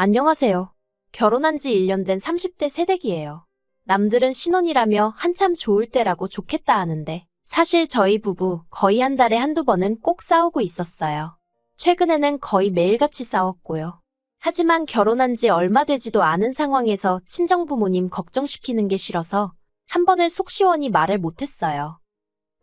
안녕하세요. 결혼한 지 1년 된 30대 새댁이에요. 남들은 신혼이라며 한참 좋을 때라고 좋겠다 하는데 사실 저희 부부 거의 한 달에 한두 번은 꼭 싸우고 있었어요. 최근에는 거의 매일같이 싸웠고요. 하지만 결혼한 지 얼마 되지도 않은 상황에서 친정부모님 걱정시키는 게 싫어서 한 번을 속 시원히 말을 못했어요.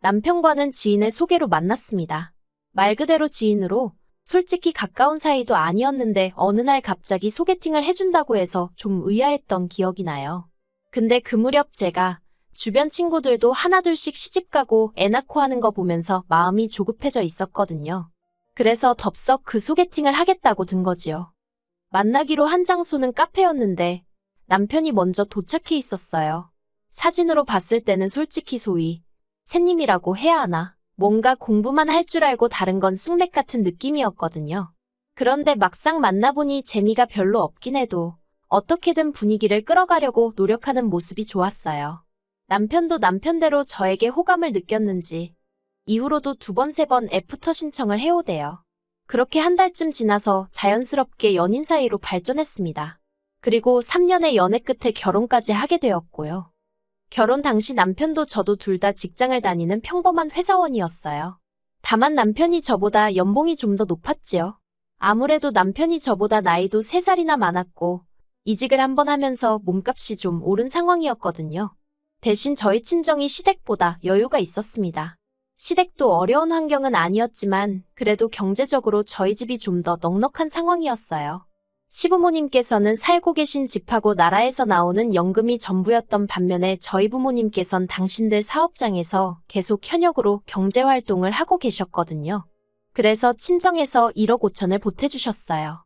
남편과는 지인의 소개로 만났습니다. 말 그대로 지인으로 솔직히 가까운 사이도 아니었는데 어느 날 갑자기 소개팅을 해준다고 해서 좀 의아했던 기억이 나요. 근데 그 무렵 제가 주변 친구들도 하나둘씩 시집가고 애 낳고 하는 거 보면서 마음이 조급해져 있었거든요. 그래서 덥석 그 소개팅을 하겠다고 든 거지요. 만나기로 한 장소는 카페였는데 남편이 먼저 도착해 있었어요. 사진으로 봤을 때는 솔직히 소위 새님이라고 해야 하나? 뭔가 공부만 할 줄 알고 다른 건 쑥맥 같은 느낌이었거든요. 그런데 막상 만나보니 재미가 별로 없긴 해도 어떻게든 분위기를 끌어가려고 노력하는 모습이 좋았어요. 남편도 남편대로 저에게 호감을 느꼈는지 이후로도 2번, 3번 애프터 신청을 해오대요. 그렇게 한 달쯤 지나서 자연스럽게 연인 사이로 발전했습니다. 그리고 3년의 연애 끝에 결혼까지 하게 되었고요. 결혼 당시 남편도 저도 둘 다 직장을 다니는 평범한 회사원이었어요. 다만 남편이 저보다 연봉이 좀 더 높았지요. 아무래도 남편이 저보다 나이도 3살이나 많았고 이직을 한번 하면서 몸값이 좀 오른 상황이었거든요. 대신 저희 친정이 시댁보다 여유가 있었습니다. 시댁도 어려운 환경은 아니었지만 그래도 경제적으로 저희 집이 좀 더 넉넉한 상황이었어요. 시부모님께서는 살고 계신 집하고 나라에서 나오는 연금이 전부였던 반면에 저희 부모님께선 당신들 사업장에서 계속 현역으로 경제활동을 하고 계셨거든요. 그래서 친정에서 1억 5천을 보태주셨어요.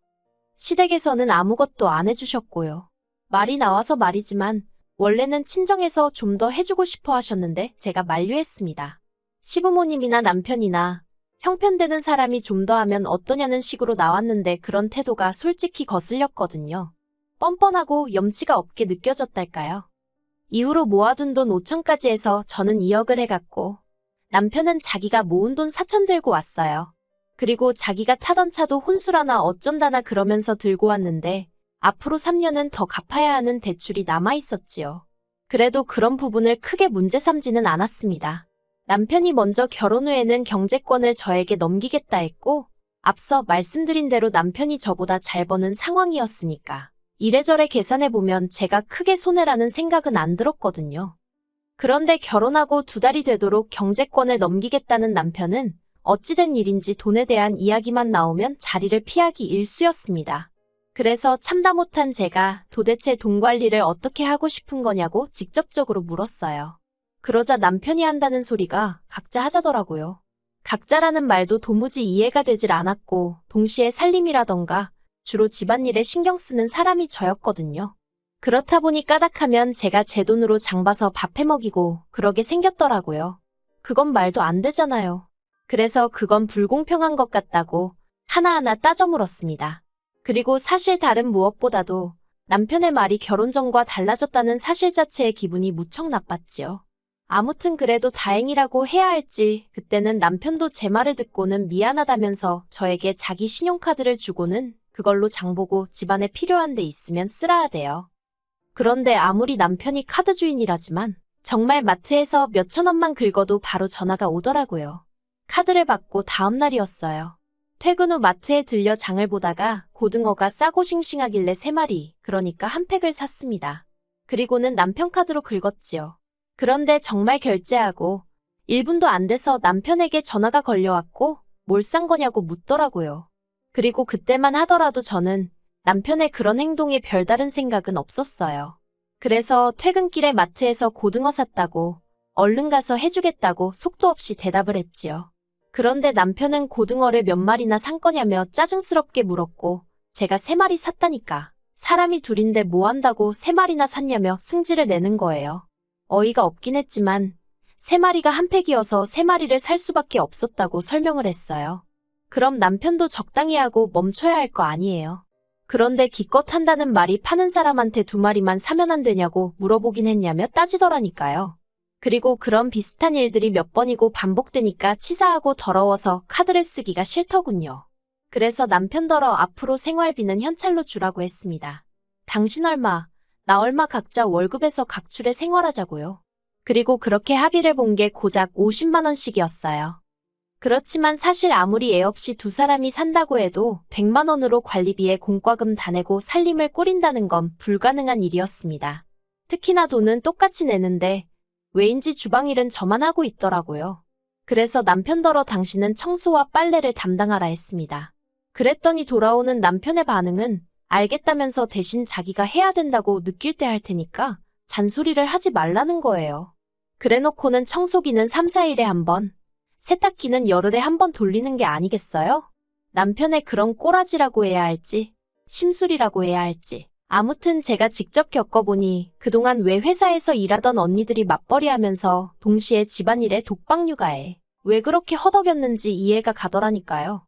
시댁에서는 아무것도 안 해주셨고요. 말이 나와서 말이지만 원래는 친정에서 좀 더 해주고 싶어 하셨는데 제가 만류했습니다. 시부모님이나 남편이나 형편되는 사람이 좀 더 하면 어떠냐는 식으로 나왔는데 그런 태도가 솔직히 거슬렸거든요. 뻔뻔하고 염치가 없게 느껴졌달까요? 이후로 모아둔 돈 5천까지 해서 저는 2억을 해갔고 남편은 자기가 모은 돈 4천 들고 왔어요. 그리고 자기가 타던 차도 혼수라나 어쩐다나 그러면서 들고 왔는데 앞으로 3년은 더 갚아야 하는 대출이 남아있었지요. 그래도 그런 부분을 크게 문제 삼지는 않았습니다. 남편이 먼저 결혼 후에는 경제권을 저에게 넘기겠다 했고 앞서 말씀드린 대로 남편이 저보다 잘 버는 상황이었으니까 이래저래 계산해보면 제가 크게 손해라는 생각은 안 들었거든요. 그런데 결혼하고 2달이 되도록 경제권을 넘기겠다는 남편은 어찌된 일인지 돈에 대한 이야기만 나오면 자리를 피하기 일쑤였습니다. 그래서 참다 못한 제가 도대체 돈 관리를 어떻게 하고 싶은 거냐고 직접적으로 물었어요. 그러자 남편이 한다는 소리가 각자 하자더라고요. 각자라는 말도 도무지 이해가 되질 않았고 동시에 살림이라던가 주로 집안일에 신경 쓰는 사람이 저였거든요. 그렇다 보니 까닥하면 제가 제 돈으로 장봐서 밥 해먹이고 그러게 생겼더라고요. 그건 말도 안 되잖아요. 그래서 그건 불공평한 것 같다고 하나하나 따져 물었습니다. 그리고 사실 다른 무엇보다도 남편의 말이 결혼 전과 달라졌다는 사실 자체에 기분이 무척 나빴지요. 아무튼 그래도 다행이라고 해야 할지 그때는 남편도 제 말을 듣고는 미안하다면서 저에게 자기 신용카드를 주고는 그걸로 장보고 집안에 필요한 데 있으면 쓰라 하대요. 그런데 아무리 남편이 카드 주인이라지만 정말 마트에서 몇천 원만 긁어도 바로 전화가 오더라고요. 카드를 받고 다음 날이었어요. 퇴근 후 마트에 들려 장을 보다가 고등어가 싸고 싱싱하길래 3마리, 그러니까 한 팩을 샀습니다. 그리고는 남편 카드로 긁었지요. 그런데 정말 결제하고 1분도 안 돼서 남편에게 전화가 걸려왔고 뭘 산 거냐고 묻더라고요. 그리고 그때만 하더라도 저는 남편의 그런 행동에 별다른 생각은 없었어요. 그래서 퇴근길에 마트에서 고등어 샀다고 얼른 가서 해주겠다고 속도 없이 대답을 했지요. 그런데 남편은 고등어를 몇 마리나 산 거냐며 짜증스럽게 물었고 제가 3마리 샀다니까 사람이 둘인데 뭐 한다고 3마리나 샀냐며 승질을 내는 거예요. 어이가 없긴 했지만 3마리가 한 팩이어서 3마리를 살 수밖에 없었다고 설명을 했어요. 그럼 남편도 적당히 하고 멈춰야 할 거 아니에요. 그런데 기껏 한다는 말이 파는 사람한테 2마리만 사면 안 되냐고 물어보긴 했냐며 따지더라니까요. 그리고 그런 비슷한 일들이 몇 번이고 반복되니까 치사하고 더러워서 카드를 쓰기가 싫더군요. 그래서 남편더러 앞으로 생활비는 현찰로 주라고 했습니다. 당신 얼마, 나 얼마 각자 월급에서 각출해 생활하자고요. 그리고 그렇게 합의를 본 게 고작 50만 원씩이었어요. 그렇지만 사실 아무리 애 없이 두 사람이 산다고 해도 100만 원으로 관리비에 공과금 다 내고 살림을 꾸린다는 건 불가능한 일이었습니다. 특히나 돈은 똑같이 내는데 왜인지 주방일은 저만 하고 있더라고요. 그래서 남편더러 당신은 청소와 빨래를 담당하라 했습니다. 그랬더니 돌아오는 남편의 반응은 알겠다면서 대신 자기가 해야 된다고 느낄 때 할 테니까 잔소리를 하지 말라는 거예요. 그래놓고는 청소기는 3, 4일에 한 번, 세탁기는 열흘에 한 번 돌리는 게 아니겠어요? 남편의 그런 꼬라지라고 해야 할지, 심술이라고 해야 할지. 아무튼 제가 직접 겪어보니 그동안 왜 회사에서 일하던 언니들이 맞벌이 하면서 동시에 집안일에 독박 육아에 왜 그렇게 허덕였는지 이해가 가더라니까요.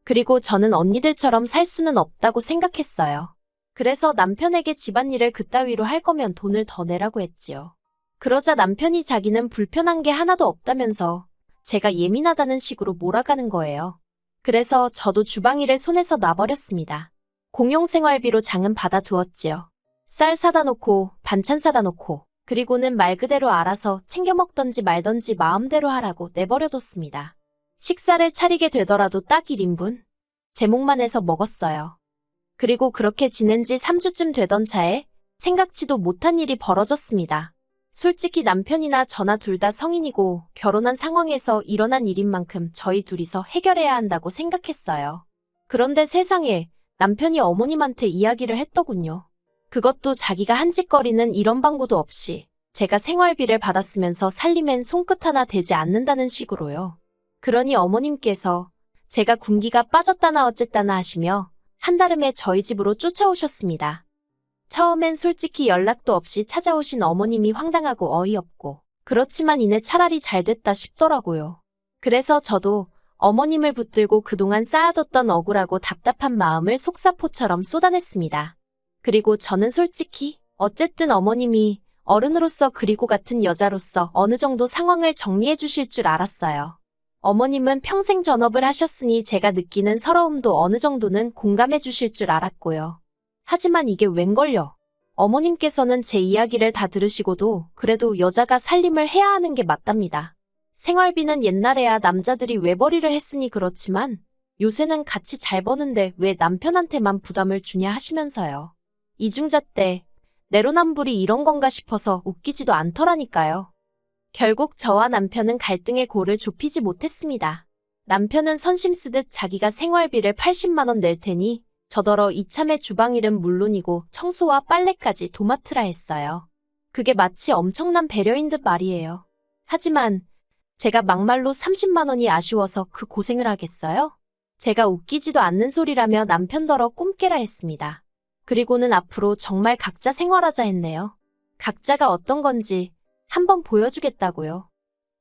그리고 저는 언니들처럼 살 수는 없다고 생각했어요. 그래서 남편에게 집안일을 그따위로 할 거면 돈을 더 내라고 했지요. 그러자 남편이 자기는 불편한 게 하나도 없다면서 제가 예민하다는 식으로 몰아가는 거예요. 그래서 저도 주방일을 손에서 놔버렸습니다. 공용생활비로 장은 받아두었지요. 쌀 사다 놓고 반찬 사다 놓고 그리고는 말 그대로 알아서 챙겨 먹던지 말던지 마음대로 하라고 내버려뒀습니다. 식사를 차리게 되더라도 딱 1인분? 제목만 해서 먹었어요. 그리고 그렇게 지낸 지 3주쯤 되던 차에 생각지도 못한 일이 벌어졌습니다. 솔직히 남편이나 저나 둘 다 성인이고 결혼한 상황에서 일어난 일인 만큼 저희 둘이서 해결해야 한다고 생각했어요. 그런데 세상에 남편이 어머님한테 이야기를 했더군요. 그것도 자기가 한 짓거리는 이런 방구도 없이 제가 생활비를 받았으면서 살림엔 손끝 하나 대지 않는다는 식으로요. 그러니 어머님께서 제가 군기가 빠졌다나 어쨌다나 하시며 한달음에 저희 집으로 쫓아오셨습니다. 처음엔 솔직히 연락도 없이 찾아오신 어머님이 황당하고 어이없고 그렇지만 이내 차라리 잘 됐다 싶더라고요. 그래서 저도 어머님을 붙들고 그동안 쌓아뒀던 억울하고 답답한 마음을 속사포처럼 쏟아냈습니다. 그리고 저는 솔직히 어쨌든 어머님이 어른으로서 그리고 같은 여자로서 어느 정도 상황을 정리해 주실 줄 알았어요. 어머님은 평생 전업을 하셨으니 제가 느끼는 서러움도 어느 정도는 공감해 주실 줄 알았고요. 하지만 이게 웬걸요. 어머님께서는 제 이야기를 다 들으시고도 그래도 여자가 살림을 해야 하는 게 맞답니다. 생활비는 옛날에야 남자들이 외벌이를 했으니 그렇지만 요새는 같이 잘 버는데 왜 남편한테만 부담을 주냐 하시면서요. 이중자 때 내로남불이 이런 건가 싶어서 웃기지도 않더라니까요. 결국 저와 남편은 갈등의 골을 좁히지 못했습니다. 남편은 선심 쓰듯 자기가 생활비를 80만 원 낼 테니 저더러 이참에 주방일은 물론이고 청소와 빨래까지 도맡으라 했어요. 그게 마치 엄청난 배려인 듯 말이에요. 하지만 제가 막말로 30만 원이 아쉬워서 그 고생을 하겠어요? 제가 웃기지도 않는 소리라며 남편더러 꿈깨라 했습니다. 그리고는 앞으로 정말 각자 생활하자 했네요. 각자가 어떤 건지 한번 보여주겠다고요.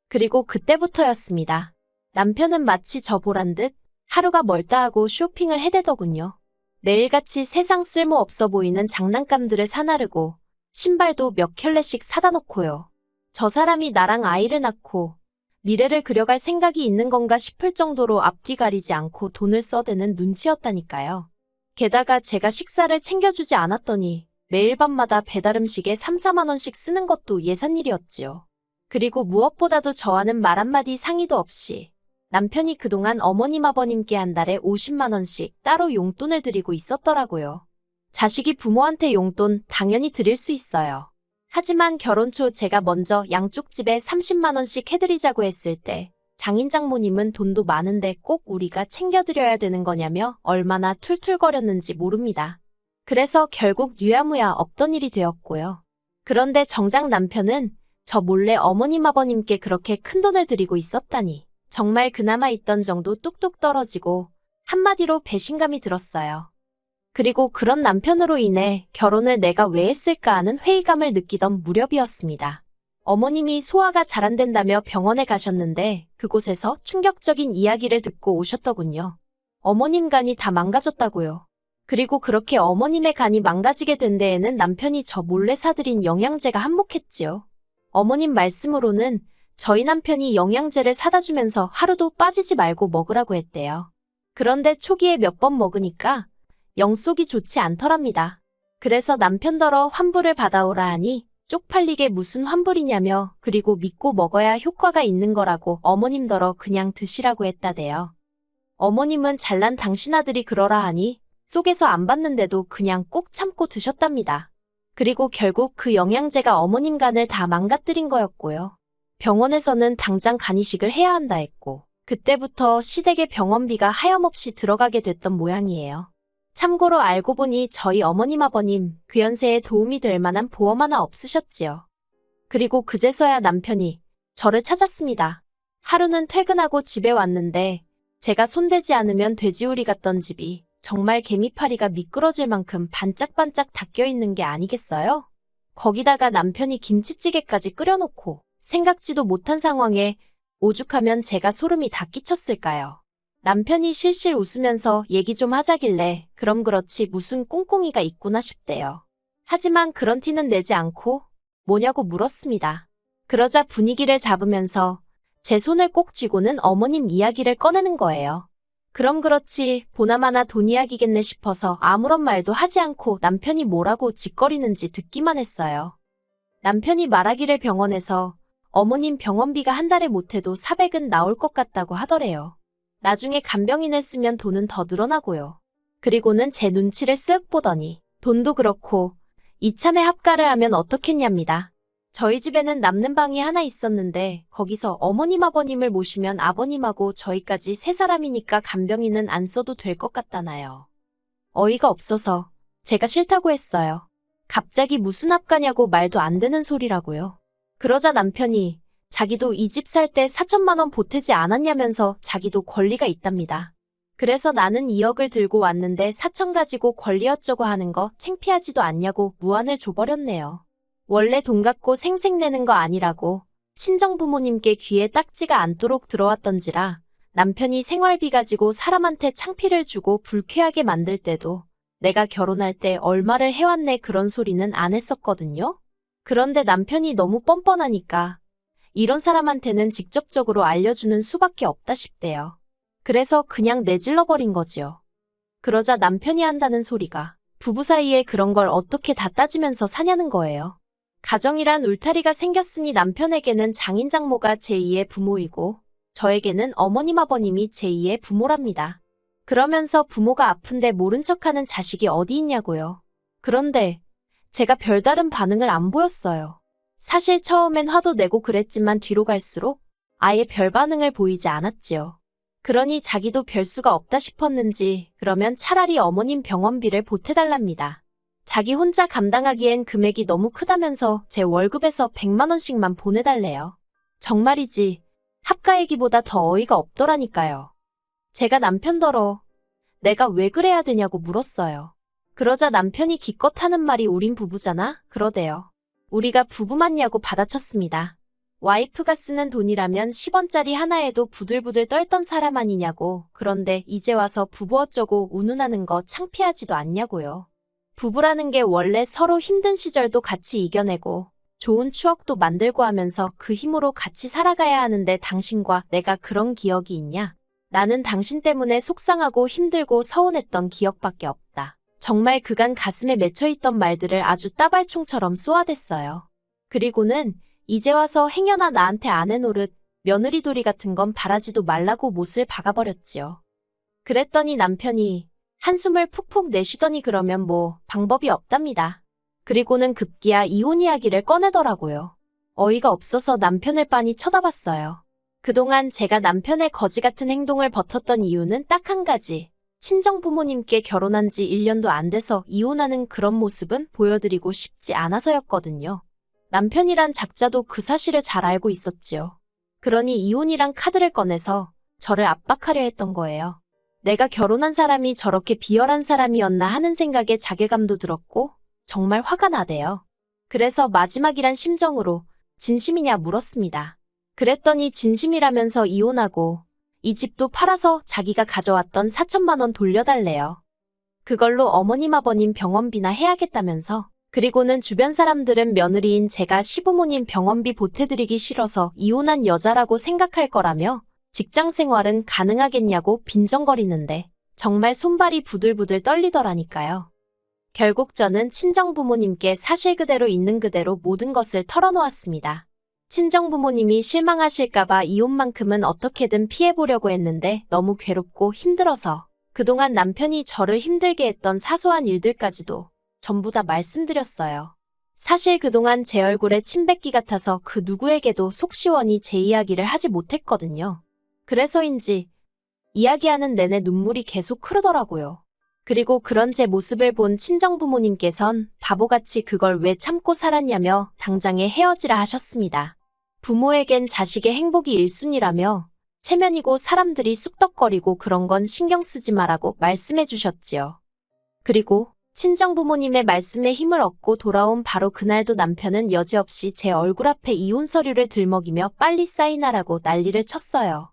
그리고 그때부터였습니다. 남편은 마치 저 보란 듯 하루가 멀다 하고 쇼핑을 해대더군요. 매일같이 세상 쓸모없어 보이는 장난감들을 사나르고 신발도 몇 켤레씩 사다 놓고요. 저 사람이 나랑 아이를 낳고 미래를 그려갈 생각이 있는 건가 싶을 정도로 앞뒤 가리지 않고 돈을 써대는 눈치였다니까요. 게다가 제가 식사를 챙겨주지 않았더니 매일 밤마다 배달음식에 3, 4만 원씩 쓰는 것도 예산일이었지요. 그리고 무엇보다도 저와는 말 한마디 상의도 없이 남편이 그동안 어머님 아버님께 한 달에 50만 원씩 따로 용돈을 드리고 있었더라고요. 자식이 부모한테 용돈 당연히 드릴 수 있어요. 하지만 결혼 초 제가 먼저 양쪽 집에 30만 원씩 해드리자고 했을 때 장인 장모님은 돈도 많은데 꼭 우리가 챙겨드려야 되는 거냐며 얼마나 툴툴거렸는지 모릅니다. 그래서 결국 유야무야 없던 일이 되었고요. 그런데 정작 남편은 저 몰래 어머님 아버님께 그렇게 큰 돈을 드리고 있었다니 정말 그나마 있던 정도 뚝뚝 떨어지고 한마디로 배신감이 들었어요. 그리고 그런 남편으로 인해 결혼을 내가 왜 했을까 하는 회의감을 느끼던 무렵이었습니다. 어머님이 소화가 잘 안 된다며 병원에 가셨는데 그곳에서 충격적인 이야기를 듣고 오셨더군요. 어머님 간이 다 망가졌다고요. 그리고 그렇게 어머님의 간이 망가지게 된 데에는 남편이 저 몰래 사들인 영양제가 한몫했지요. 어머님 말씀으로는 저희 남편이 영양제를 사다 주면서 하루도 빠지지 말고 먹으라고 했대요. 그런데 초기에 몇 번 먹으니까 영 속이 좋지 않더랍니다. 그래서 남편더러 환불을 받아오라 하니 쪽팔리게 무슨 환불이냐며 그리고 믿고 먹어야 효과가 있는 거라고 어머님더러 그냥 드시라고 했다대요. 어머님은 잘난 당신 아들이 그러라 하니 속에서 안 받는데도 그냥 꾹 참고 드셨답니다. 그리고 결국 그 영양제가 어머님 간을 다 망가뜨린 거였고요. 병원에서는 당장 간 이식을 해야 한다 했고 그때부터 시댁의 병원비가 하염없이 들어가게 됐던 모양이에요. 참고로 알고 보니 저희 어머님 아버님 그 연세에 도움이 될 만한 보험 하나 없으셨지요. 그리고 그제서야 남편이 저를 찾았습니다. 하루는 퇴근하고 집에 왔는데 제가 손대지 않으면 돼지우리 같던 집이 정말 개미파리가 미끄러질 만큼 반짝반짝 닦여있는 게 아니겠어요? 거기다가 남편이 김치찌개까지 끓여놓고 생각지도 못한 상황에 오죽하면 제가 소름이 다 끼쳤을까요? 남편이 실실 웃으면서 얘기 좀 하자길래 그럼 그렇지 무슨 꿍꿍이가 있구나 싶대요. 하지만 그런 티는 내지 않고 뭐냐고 물었습니다. 그러자 분위기를 잡으면서 제 손을 꼭 쥐고는 어머님 이야기를 꺼내는 거예요. 그럼 그렇지 보나마나 돈 이야기겠네 싶어서 아무런 말도 하지 않고 남편이 뭐라고 짓거리는지 듣기만 했어요. 남편이 말하기를 병원에서 어머님 병원비가 한 달에 못해도 400은 나올 것 같다고 하더래요. 나중에 간병인을 쓰면 돈은 더 늘어나고요. 그리고는 제 눈치를 쓱 보더니 돈도 그렇고 이참에 합가를 하면 어떻겠냐입니다. 저희 집에는 남는 방이 하나 있었는데 거기서 어머님 아버님을 모시면 아버님하고 저희까지 세 사람이니까 간병인은 안 써도 될 것 같다나요. 어이가 없어서 제가 싫다고 했어요. 갑자기 무슨 합가냐고 말도 안 되는 소리라고요. 그러자 남편이 자기도 이 집 살 때 4천만 원 보태지 않았냐면서 자기도 권리가 있답니다. 그래서 나는 2억을 들고 왔는데 4천 가지고 권리 어쩌고 하는 거 창피하지도 않냐고 무안을 줘버렸네요. 원래 돈 갖고 생색 내는 거 아니라고 친정부모님께 귀에 딱지가 않도록 들어왔던지라 남편이 생활비 가지고 사람한테 창피를 주고 불쾌하게 만들 때도 내가 결혼할 때 얼마를 해왔네 그런 소리는 안 했었거든요. 그런데 남편이 너무 뻔뻔하니까 이런 사람한테는 직접적으로 알려주는 수밖에 없다 싶대요. 그래서 그냥 내질러버린 거지요. 그러자 남편이 한다는 소리가 부부 사이에 그런 걸 어떻게 다 따지면서 사냐는 거예요. 가정이란 울타리가 생겼으니 남편에게는 장인 장모가 제2의 부모이고 저에게는 어머님 아버님이 제2의 부모랍니다. 그러면서 부모가 아픈데 모른 척하는 자식이 어디 있냐고요. 그런데 제가 별다른 반응을 안 보였어요. 사실 처음엔 화도 내고 그랬지만 뒤로 갈수록 아예 별 반응을 보이지 않았지요. 그러니 자기도 별 수가 없다 싶었는지 그러면 차라리 어머님 병원비를 보태달랍니다. 자기 혼자 감당하기엔 금액이 너무 크다면서 제 월급에서 100만 원씩만 보내달래요. 정말이지 합가 얘기보다 더 어이가 없더라니까요. 제가 남편더러 내가 왜 그래야 되냐고 물었어요. 그러자 남편이 기껏 하는 말이 우린 부부잖아 그러대요. 우리가 부부 맞냐고 받아쳤습니다. 와이프가 쓰는 돈이라면 10원짜리 하나에도 부들부들 떨던 사람 아니냐고. 그런데 이제 와서 부부 어쩌고 운운하는 거 창피하지도 않냐고요. 부부라는 게 원래 서로 힘든 시절도 같이 이겨내고 좋은 추억도 만들고 하면서 그 힘으로 같이 살아가야 하는데 당신과 내가 그런 기억이 있냐? 나는 당신 때문에 속상하고 힘들고 서운했던 기억밖에 없다. 정말 그간 가슴에 맺혀있던 말들을 아주 따발총처럼 쏘아댔어요. 그리고는 이제 와서 행여나 나한테 안 해노릇 며느리돌이 같은 건 바라지도 말라고 못을 박아버렸지요. 그랬더니 남편이 한숨을 푹푹 내쉬더니 그러면 뭐 방법이 없답니다. 그리고는 급기야 이혼 이야기를 꺼내더라고요. 어이가 없어서 남편을 빤히 쳐다봤어요. 그동안 제가 남편의 거지 같은 행동을 버텼던 이유는 딱 한 가지. 친정부모님께 결혼한 지 1년도 안 돼서 이혼하는 그런 모습은 보여드리고 싶지 않아서였거든요. 남편이란 작자도 그 사실을 잘 알고 있었지요. 그러니 이혼이란 카드를 꺼내서 저를 압박하려 했던 거예요. 내가 결혼한 사람이 저렇게 비열한 사람이었나 하는 생각에 자괴감도 들었고 정말 화가 나대요. 그래서 마지막이란 심정으로 진심이냐 물었습니다. 그랬더니 진심이라면서 이혼하고 이 집도 팔아서 자기가 가져왔던 4천만 원 돌려달래요. 그걸로 어머님 아버님 병원비나 해야겠다면서. 그리고는 주변 사람들은 며느리인 제가 시부모님 병원비 보태드리기 싫어서 이혼한 여자라고 생각할 거라며 직장 생활은 가능하겠냐고 빈정거리는데 정말 손발이 부들부들 떨리더라니까요. 결국 저는 친정부모님께 사실 그대로 있는 그대로 모든 것을 털어놓았습니다. 친정부모님이 실망하실까봐 이혼만큼은 어떻게든 피해보려고 했는데 너무 괴롭고 힘들어서 그동안 남편이 저를 힘들게 했던 사소한 일들까지도 전부 다 말씀드렸어요. 사실 그동안 제 얼굴에 침 뱉기 같아서 그 누구에게도 속 시원히 제 이야기를 하지 못했거든요. 그래서인지 이야기하는 내내 눈물이 계속 흐르더라고요. 그리고 그런 제 모습을 본 친정부모님께선 바보같이 그걸 왜 참고 살았냐며 당장에 헤어지라 하셨습니다. 부모에겐 자식의 행복이 1순위라며 체면이고 사람들이 쑥덕거리고 그런 건 신경 쓰지 마라고 말씀해 주셨지요. 그리고 친정부모님의 말씀에 힘을 얻고 돌아온 바로 그날도 남편은 여지없이 제 얼굴 앞에 이혼 서류를 들먹이며 빨리 사인하라고 난리를 쳤어요.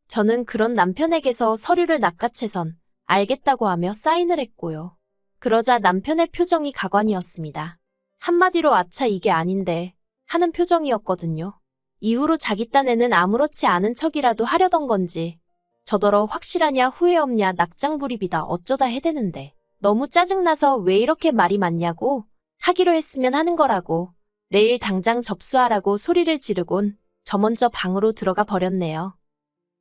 저는 그런 남편에게서 서류를 낚아채선 알겠다고 하며 사인을 했고요. 그러자 남편의 표정이 가관이었습니다. 한마디로 아차 이게 아닌데 하는 표정이었거든요. 이후로 자기 딴에는 아무렇지 않은 척이라도 하려던 건지 저더러 확실하냐 후회 없냐 낙장불입이다 어쩌다 해대는데 너무 짜증나서 왜 이렇게 말이 많냐고 하기로 했으면 하는 거라고 내일 당장 접수하라고 소리를 지르곤 저 먼저 방으로 들어가 버렸네요.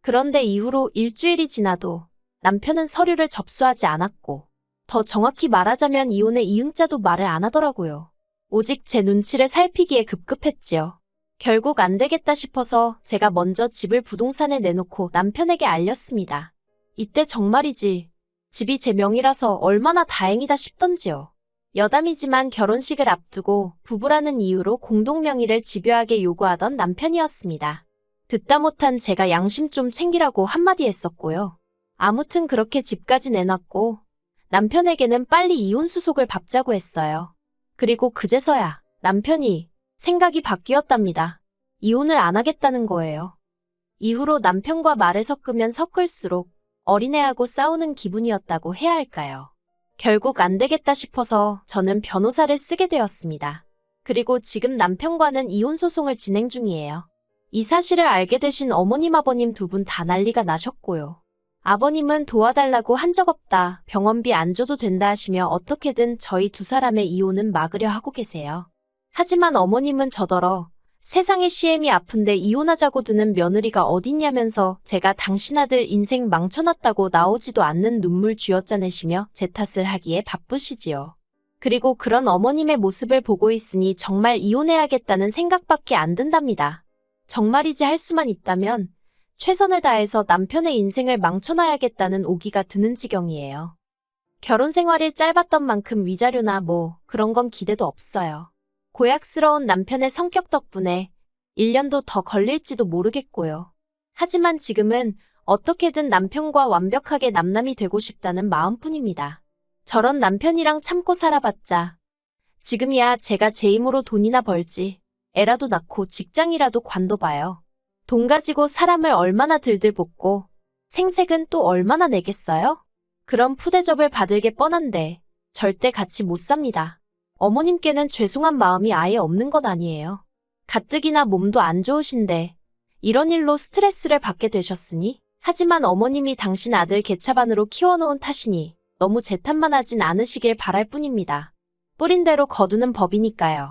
그런데 이후로 일주일이 지나도 남편은 서류를 접수하지 않았고 더 정확히 말하자면 이혼의 이응자도 말을 안 하더라고요. 오직 제 눈치를 살피기에 급급했지요. 결국 안 되겠다 싶어서 제가 먼저 집을 부동산에 내놓고 남편에게 알렸습니다. 이때 정말이지 집이 제 명이라서 얼마나 다행이다 싶던지요. 여담이지만 결혼식을 앞두고 부부라는 이유로 공동명의를 집요하게 요구하던 남편이었습니다. 듣다 못한 제가 양심 좀 챙기라고 한마디 했었고요. 아무튼 그렇게 집까지 내놨고 남편에게는 빨리 이혼 수속을 밟자고 했어요. 그리고 그제서야 남편이 생각이 바뀌었답니다. 이혼을 안 하겠다는 거예요. 이후로 남편과 말을 섞으면 섞을수록 어린애하고 싸우는 기분이었다고 해야 할까요? 결국 안 되겠다 싶어서 저는 변호사를 쓰게 되었습니다. 그리고 지금 남편과는 이혼 소송을 진행 중이에요. 이 사실을 알게 되신 어머님 아버님 두 분 다 난리가 나셨고요. 아버님은 도와달라고 한 적 없다, 병원비 안 줘도 된다 하시며 어떻게든 저희 두 사람의 이혼은 막으려 하고 계세요. 하지만 어머님은 저더러 세상에 시엠이 아픈데 이혼하자고 드는 며느리가 어딨냐면서 제가 당신 아들 인생 망쳐놨다고 나오지도 않는 눈물 쥐어짜내시며 제 탓을 하기에 바쁘시지요. 그리고 그런 어머님의 모습을 보고 있으니 정말 이혼해야겠다는 생각밖에 안 든답니다. 정말이지 할 수만 있다면 최선을 다해서 남편의 인생을 망쳐놔야겠다는 오기가 드는 지경이에요. 결혼 생활이 짧았던 만큼 위자료나 뭐 그런 건 기대도 없어요. 고약스러운 남편의 성격 덕분에 1년도 더 걸릴지도 모르겠고요. 하지만 지금은 어떻게든 남편과 완벽하게 남남이 되고 싶다는 마음뿐입니다. 저런 남편이랑 참고 살아봤자 지금이야 제가 제 힘으로 돈이나 벌지 애라도 낳고 직장이라도 관둬봐요. 돈 가지고 사람을 얼마나 들들 볶고 생색은 또 얼마나 내겠어요? 그런 푸대접을 받을 게 뻔한데 절대 같이 못 삽니다. 어머님께는 죄송한 마음이 아예 없는 건 아니에요. 가뜩이나 몸도 안 좋으신데 이런 일로 스트레스를 받게 되셨으니 하지만 어머님이 당신 아들 개차반으로 키워놓은 탓이니 너무 제 탓만 하진 않으시길 바랄 뿐입니다. 뿌린 대로 거두는 법이니까요.